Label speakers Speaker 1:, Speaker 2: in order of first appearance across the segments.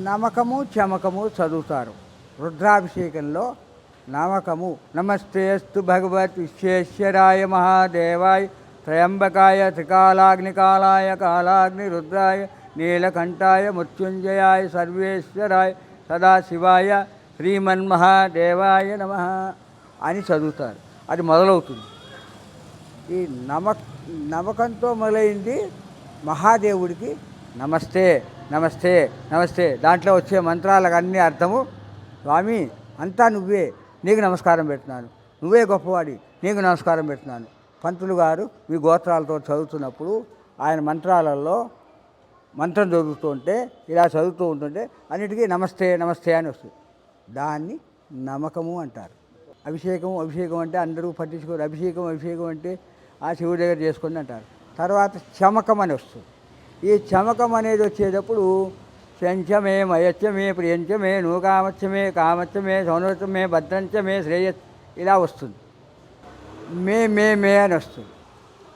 Speaker 1: నమకము చమకము చదువుతారు. రుద్రాభిషేకంలో నమకము నమస్తేస్తు భగవత్ విశ్వేశ్వరాయ మహాదేవాయ త్రయంబకాయ త్రికాలాగ్నికాలాయ కాలాగ్ని రుద్రాయ నీలకంఠాయ మృత్యుంజయాయ సర్వేశ్వరాయ సదాశివాయ శ్రీమన్మహాదేవాయ నమః అని చదువుతారు. అది మొదలవుతుంది. ఈ నమకంతో మొదలైంది మహాదేవుడికి నమస్తే నమస్తే నమస్తే. దాంట్లో వచ్చే మంత్రాలకు అన్ని అర్థము, స్వామి అంతా నువ్వే, నీకు నమస్కారం పెడుతున్నాను, నువ్వే గొప్పవాడి, నీకు నమస్కారం పెడుతున్నాను. పంతులు గారు మీ గోత్రాలతో చదువుతున్నప్పుడు ఆయన మంత్రాలలో మంత్రం చదువుతూ ఉంటే ఇలా చదువుతూ ఉంటుంటే అన్నిటికీ నమస్తే నమస్తే అని వస్తుంది. దాన్ని నమకము అంటారు. అభిషేకం అంటే అందరూ పట్టించుకోరు. అభిషేకం అంటే ఆ శివుడి దగ్గర చేసుకోండి అంటారు. తర్వాత చమకం అని వస్తుంది. ఈ చమకం అనేది వచ్చేటప్పుడు శంచమే మయచ్చమే ప్రియంచమే నూకామచ్చమే కామచ్చమే సౌనవచ్చమే భద్రంచమే శ్రేయస్ ఇలా వస్తుంది. మే అని వస్తుంది.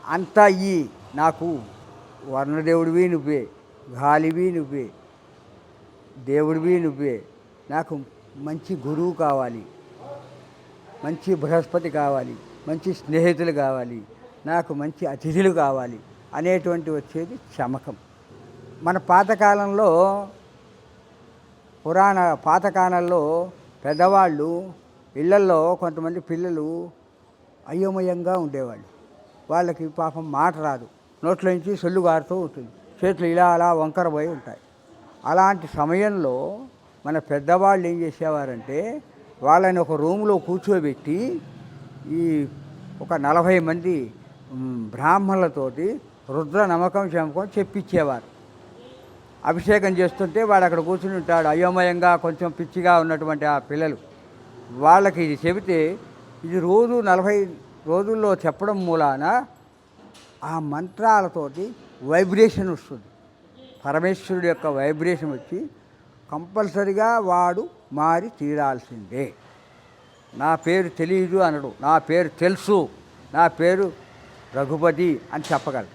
Speaker 1: అంతా ఈ నాకు వర్ణదేవుడివి నువ్వే, గాలివి నువ్వే, దేవుడివి నువ్వే, నాకు మంచి గురువు కావాలి, మంచి బృహస్పతి కావాలి, మంచి స్నేహితులు కావాలి, నాకు మంచి అతిథులు కావాలి అనేటువంటి వచ్చేది చమకం. మన పాతకాలంలో పాతకాలంలో పెద్దవాళ్ళు ఇళ్లల్లో కొంతమంది పిల్లలు అయోమయంగా ఉండేవాళ్ళు. వాళ్ళకి పాపం మాట రాదు, నోట్లో నుంచి సొల్లు గారుతూ ఉంటుంది, చేతులు ఇలా అలా వంకరపోయి ఉంటాయి. అలాంటి సమయంలో మన పెద్దవాళ్ళు ఏం చేసేవారంటే వాళ్ళని ఒక రూములో కూర్చోబెట్టి ఈ ఒక 40 మంది బ్రాహ్మణులతోటి రుద్ర నమకం చమకం చెప్పించేవారు. అభిషేకం చేస్తుంటే వాడు అక్కడ కూర్చుని ఉంటాడు, అయోమయంగా కొంచెం పిచ్చిగా ఉన్నటువంటి ఆ పిల్లలు. వాళ్ళకి ఇది చెబితే ఇది రోజు 40 రోజుల్లో చెప్పడం మూలాన ఆ మంత్రాలతోటి వైబ్రేషన్ వస్తుంది. పరమేశ్వరుడు యొక్క వైబ్రేషన్ వచ్చి కంపల్సరిగా వాడు మారి తీరాల్సిందే. నా పేరు తెలియదు అనడు, నా పేరు తెలుసు, నా పేరు రఘుపతి అని చెప్పగలరు.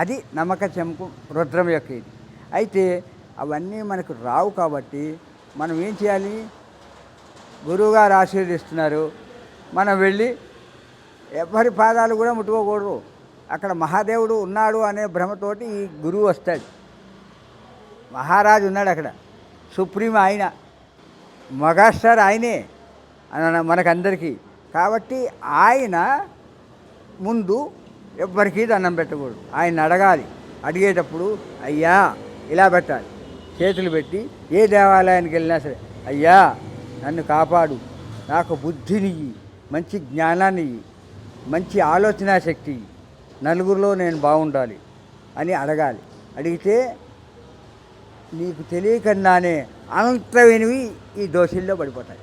Speaker 1: అది నమ్మక చమకం రుద్రం యొక్క ఇది. అయితే అవన్నీ మనకు రావు కాబట్టి మనం ఏం చేయాలి? గురువుగారు ఆశీర్వదిస్తున్నారు, మనం వెళ్ళి ఎవరి పాదాలు కూడా ముట్టుకోకూడదు. అక్కడ మహాదేవుడు ఉన్నాడు అనే భ్రమతోటి ఈ గురువు వస్తాడు. మహారాజు ఉన్నాడు అక్కడ, సుప్రీం ఆయన, మెగాస్టార్ ఆయనే మనకందరికీ. కాబట్టి ఆయన ముందు ఎవ్వరికీ దండం పెట్టకూడదు. ఆయన అడగాలి. అడిగేటప్పుడు అయ్యా ఇలా పెట్టాలి, చేతులు పెట్టి. ఏ దేవాలయానికి వెళ్ళినా సరే, అయ్యా నన్ను కాపాడు, నాకు బుద్ధినియ్యి, మంచి జ్ఞానాన్ని ఇయ్యి, మంచి ఆలోచన శక్తి, నలుగురిలో నేను బాగుండాలి అని అడగాలి. అడిగితే నీకు తెలియకుండానే అనంతమైనవి ఈ దోషుల్లో పడిపోతాయి.